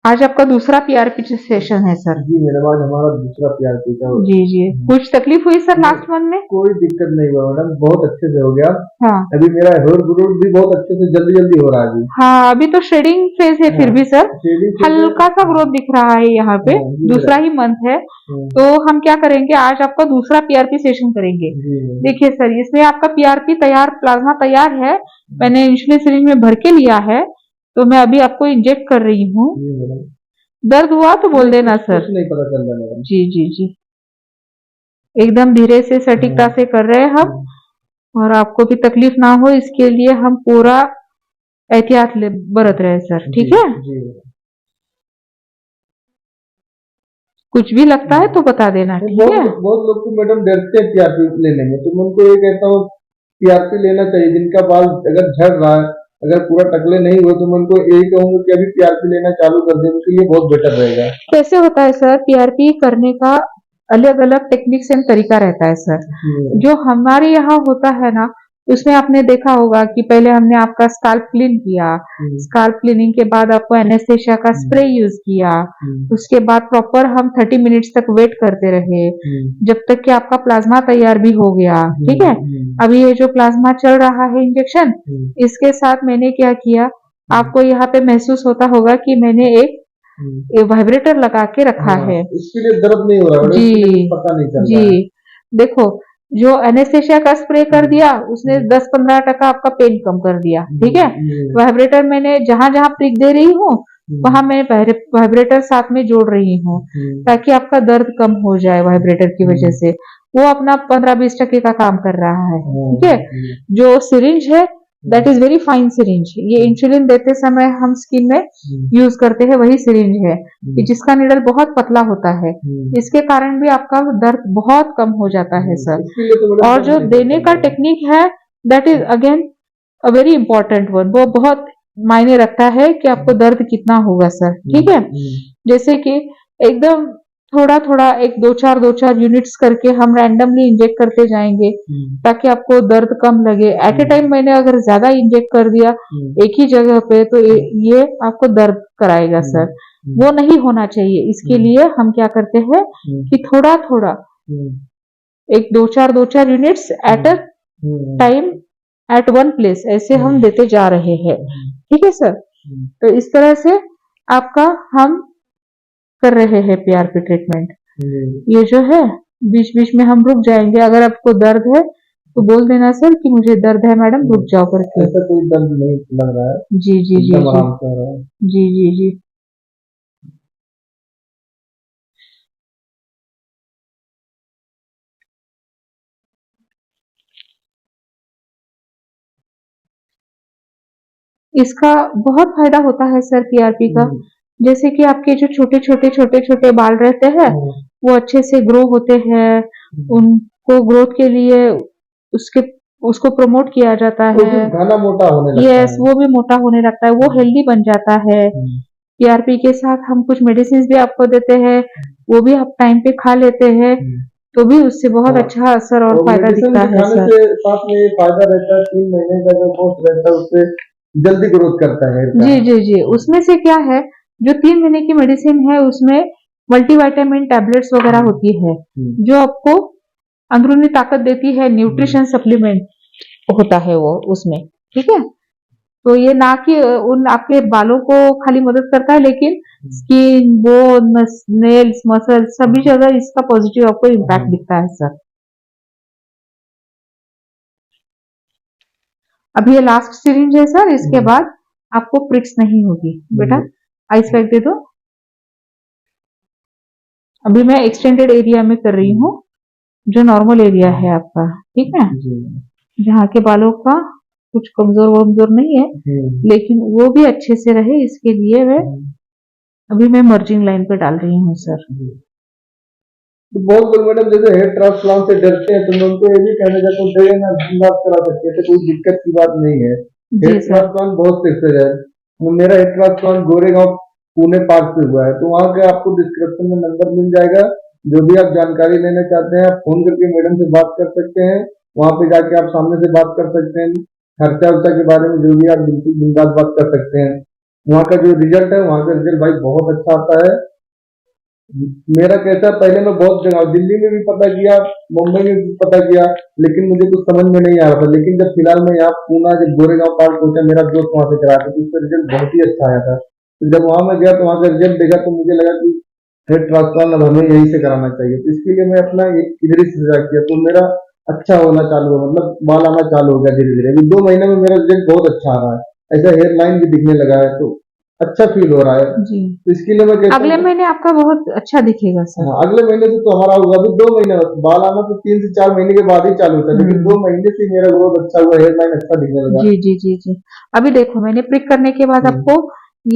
आज आपका दूसरा पीआरपी सेशन है सर। जी मैडम, आज हमारा दूसरा पीआरपी का। जी जी, कुछ तकलीफ हुई सर लास्ट मंथ में? कोई दिक्कत नहीं हुआ मैडम, बहुत अच्छे से हो गया। हाँ अभी मेरा हेयर ग्रोथ भी बहुत अच्छे से जल्दी जल्दी हो रहा है अभी। हाँ, अभी तो शेडिंग फेज है फिर हाँ, भी सर, शेडिंग से हल्का सा ग्रोथ दिख रहा है यहाँ पे। हाँ जी दूसरा मैडम। ही मंथ है, हम्म, तो हम क्या करेंगे, आज आपका दूसरा पीआरपी सेशन करेंगे। जी मैडम। देखिए सर, इसमें आपका पीआरपी तैयार, प्लाज्मा तैयार है, मैंने इंसुलिन सिरिंज में भर के लिया है, तो मैं अभी आपको इंजेक्ट कर रही हूँ। जी मैडम। दर्द हुआ तो बोल देना कुछ सर। नहीं पता चल रहा मैडम। जी जी जी, एकदम धीरे से सटीकता से कर रहे हैं हम, हम्म, और आपको भी तकलीफ ना हो इसके लिए हम पूरा एहतियात बरत रहे हैं सर, जी ठीक है? जी। कुछ भी लगता है तो बता देना, नहीं, ठीक है? बहुत लोग तो मैडम डरते हैं पीआरपी लेने में, तो मैं उनको ये कहता हूँ पीआरपी लेना चाहिए। जिनका बाल अगर झड़ रहा है, अगर पूरा टकले नहीं हुए, तो मैं उनको यही कहूंगा कि अभी पीआरपी लेना चालू कर दें, उनके लिए बहुत बेटर रहेगा। कैसे होता है सर, पीआरपी करने का अलग अलग टेक्निक्स एंड तरीका रहता है सर। जी जो हमारे यहाँ होता है ना, उसमें आपने देखा होगा कि पहले हमने आपका स्काल्प क्लीन किया, स्काल्प क्लीनिंग के बाद आपको एनेस्थेशिया का स्प्रे यूज किया, उसके बाद प्रॉपर हम 30 मिनट्स तक वेट करते रहे जब तक कि आपका प्लाज्मा तैयार भी हो गया, ठीक है? अभी ये जो प्लाज्मा चल रहा है इंजेक्शन, इसके साथ मैंने क्या किया, आपको यहाँ पे महसूस होता होगा कि मैंने एक ये वाइब्रेटर लगा के रखा हाँ, है। इसके लिए दर्द नहीं हो रहा मैडम, इसके लिए जी पता नहीं चल रहा है। जी, देखो, जो एनेस्थेशिया का स्प्रे कर दिया उसने 10-15% आपका पेन कम कर दिया, ठीक है? वाइब्रेटर मैंने जहां जहां प्रिक दे रही हूँ वहां मैं वाइब्रेटर साथ में जोड़ रही हूँ, ताकि आपका दर्द कम हो जाए वाइब्रेटर की वजह से। वो अपना 15-20% का काम कर रहा है, ठीक है? जो सिरिंज है, that is very fine syringe, ये इंसुलिन देते समय हम स्किन में यूज करते हैं वही सिरिंज है, कि जिसका निडल बहुत पतला होता है, इसके कारण भी आपका दर्द बहुत कम हो जाता है सर। और जो देने का टेक्निक है, that is again a very important one, वो बहुत मायने रखता है कि आपको दर्द कितना होगा सर, ठीक है? जैसे कि एकदम थोड़ा थोड़ा, एक दो चार यूनिट्स करके हम रैंडमली इंजेक्ट करते जाएंगे, ताकि आपको दर्द कम लगे। एट ए टाइम मैंने अगर ज्यादा इंजेक्ट कर दिया एक ही जगह पे, तो ये आपको दर्द कराएगा सर, वो नहीं होना चाहिए। इसके लिए हम क्या करते हैं कि थोड़ा थोड़ा, एक दो चार units at a time, at one place, ऐसे हम देते जा रहे हैं, ठीक है सर? तो इस तरह से आपका हम कर रहे हैं पीआरपी ट्रीटमेंट। ये जो है, बीच बीच में हम रुक जाएंगे, अगर आपको दर्द है तो बोल देना सर कि मुझे दर्द है मैडम, रुक जाओ करके। ऐसा कोई दर्द नहीं लग रहा है, जी जी जी एकदम जी आराम से हो रहा है। जी जी जी। इसका बहुत फायदा होता है सर पीआरपी का। जैसे कि आपके जो छोटे छोटे बाल रहते हैं, वो अच्छे से ग्रो होते हैं, उनको ग्रोथ के लिए उसके उसको प्रमोट किया जाता तो है। फिर घना मोटा होने लगता यस, है। वो भी मोटा होने लगता है, वो हेल्दी बन जाता है। पीआरपी के साथ हम कुछ मेडिसिन भी आपको देते हैं, वो भी आप टाइम पे खा लेते हैं, तो भी उससे बहुत अच्छा असर और फायदा मेडिसिन दिखता भी है खाने सर। से साथ में ये फायदा रहता है, 3 महीने का जो कोर्स रहता है उससे जल्दी ग्रोथ करता है हेयर का। जी जी जी, उसमें से क्या है, जो 3 महीने की मेडिसिन है उसमें मल्टीविटामिन टैबलेट्स वगैरह होती है, जो आपको अंदरूनी ताकत देती है, न्यूट्रिशन सप्लीमेंट होता है वो उसमें, ठीक है? तो ये ना कि उन आपके बालों को खाली मदद करता है, लेकिन स्किन, बोन, नेल्स, मसल, सभी जगह इसका पॉजिटिव आपको इम्पैक्ट दिखता है सर। अब ये लास्ट सिरिंज है सर, इसके बाद आपको प्रिक्स नहीं होगी। बेटा आइस पैक दे दो। अभी मैं एक्सटेंडेड एरिया में कर रही हूँ, जो नॉर्मल एरिया है आपका, ठीक है? जहाँ के बालों का कुछ कमजोर वमजोर नहीं है, लेकिन वो भी अच्छे से रहे, इसके लिए मैं अभी मैं मर्जिंग लाइन पे डाल रही हूँ सर। तो बहुत लोग मैडम जैसे हेयर ट्रांसप्लांट से डरते हैं, तो मैं उनको ये भी कहना चाहता हूँ डरे ना, बात करा सकते हैं, तो कोई दिक्कत की बात नहीं है। हेयर ट्रांसप्लांट बहुत सेफ है। मेरा hair transplant Goregaon Pune park पे हुआ है, तो वहाँ के आपको डिस्क्रिप्शन में नंबर मिल जाएगा। जो भी आप जानकारी लेना चाहते हैं, आप फोन करके मैडम से बात कर सकते हैं, वहाँ पे जाके आप सामने से बात कर सकते हैं। खर्चा उर्चा के बारे में जो भी आप बिल्कुल बिंदास बात कर सकते हैं। वहाँ का जो रिजल्ट है, वहाँ का रिजल्ट भाई बहुत अच्छा आता है। मेरा कैसा, पहले मैं बहुत जगह दिल्ली में भी पता किया, मुंबई में भी पता किया, लेकिन मुझे कुछ समझ में नहीं आ रहा था। लेकिन जब फिलहाल मैं यहाँ पूना, जब गोरेगांव पार्क पहुंचा, मेरा दोस्त वहां से करा था, तो उसका रिजल्ट बहुत ही अच्छा आया था। तो जब वहां मैं गया तो वहां का रिजल्ट देखा तो मुझे लगा कि हेयर ट्रांसप्लांट अब हमें यहीं से कराना चाहिए। तो इसके लिए मैं अपना एक इधर ही से किया, तो मेरा अच्छा होना चालू हुआ, मतलब बाल आना चालू हो गया धीरे धीरे। अभी 2 महीने में मेरा रिजल्ट बहुत अच्छा आ रहा है, ऐसा हेयर लाइन भी दिखने लगा है, तो अच्छा फील हो रहा है। जी। तो इसके लिए मैं कहता अगले हूँ, महीने आपका बहुत अच्छा दिखेगा सर। हाँ, अगले महीने से तो हमारा होगा। अभी 2 महीने बस, बाल आना तो 3 से 4 महीने के बाद ही चालू होता है, लेकिन हम्म। 2 महीने से मेरा ग्रोथ अच्छा हुआ, हेयर लाइन अच्छा दिखने लगा। जी जी जी जी। अभी देखो मैंने प्रिक करने के बाद हम्म, आपको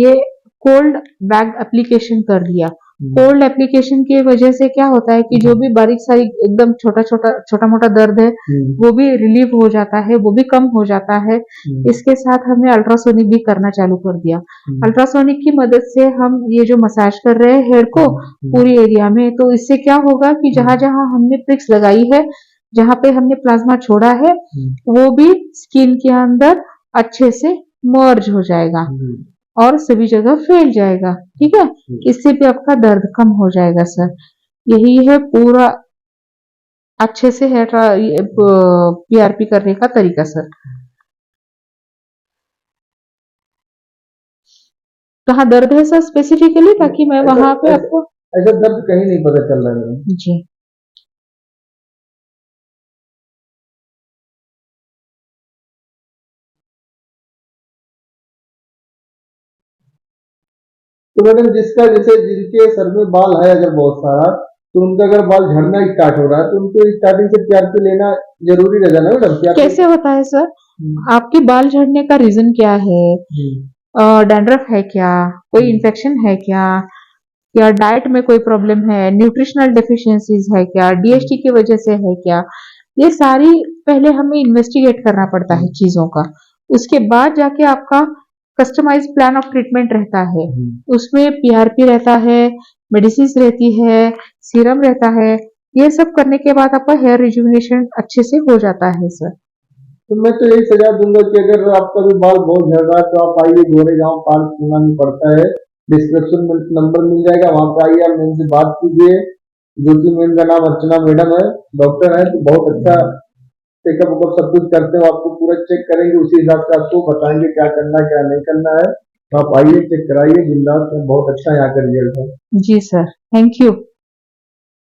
ये कोल्ड बैग एप्लीकेशन कर दिया। हम्म, कोल्ड एप्लीकेशन की वजह से क्या होता है कि जो भी बारीक सारीक एकदम छोटा मोटा दर्द है हम्म, वो भी रिलीव हो जाता है, वो भी कम हो जाता है। हम्म, इसके साथ हमने अल्ट्रासोनिक भी करना चालू कर दिया। हम्म, अल्ट्रासोनिक की मदद से हम ये जो मसाज कर रहे हैं हेयर को पूरी एरिया में, तो इससे क्या होगा कि जहां जहां हमने प्रिक्स लगाई है, जहां पे हमने प्लाज्मा छोड़ा है, वो भी स्किन के अंदर अच्छे से मर्ज हो जाएगा और सभी जगह फैल जाएगा। ठीक है, इससे भी आपका दर्द कम हो जाएगा सर। यही है पूरा अच्छे से हेयर पीआरपी करने का तरीका सर। कहाँ दर्द है सर स्पेसिफिकली, ताकि मैं ऐसा वहां पे ऐसा आपको। ऐसा दर्द कहीं नहीं पता चल रहा है। जी। तो मैडम, जिसका जैसे जिनके सर में बाल है अगर बहुत सारा, तो उनका अगर बाल झड़ना स्टार्ट हो रहा है, तो उनको स्टार्टिंग से पीआरपी लेना जरूरी रह जाना मैडम, पीआरपी। कैसे होता है सर? आपके बाल झड़ने का रीजन क्या है? डैंड्रफ है क्या? कोई इन्फेक्शन है क्या? या डाइट में कोई प्रॉब्लम है? न्यूट्रिशनल डेफिशिएंसीज है क्या? डीएचटी की वजह से है क्या? ये सारी पहले हमें इन्वेस्टिगेट करना पड़ता है चीजों का। उसके बाद जाके आपका कस्टमाइज प्लान ऑफ ट्रीटमेंट रहता है। उसमें पीआरपी रहता है, मेडिसिन रहती है, सीरम रहता है। ये सब करने के बाद आपका हेयर रिजुविनेशन अच्छे से हो जाता है सर। तो मैं तो यही सलाह दूंगा कि अगर आपका भी बाल बहुत झड़ रहा है, तो आप आइए, गोरेगांव पार्क पूना में पड़ता है, डिस्क्रिप्शन में नंबर मिल जाएगा, वहां पे आइए, आप मेरे से बात कीजिए। जो कि मैम का नाम अर्चना मैडम है, डॉक्टर है, तो बहुत अच्छा चेकअप वकअप सब कुछ करते हो, आपको पूरा चेक करेंगे, उसी हिसाब से आपको बताएंगे क्या करना है क्या नहीं करना है। तो आप आइए, चेक कराइए, बिंदास, बहुत अच्छा यहाँ का रिजल्ट है। जी सर, थैंक यू।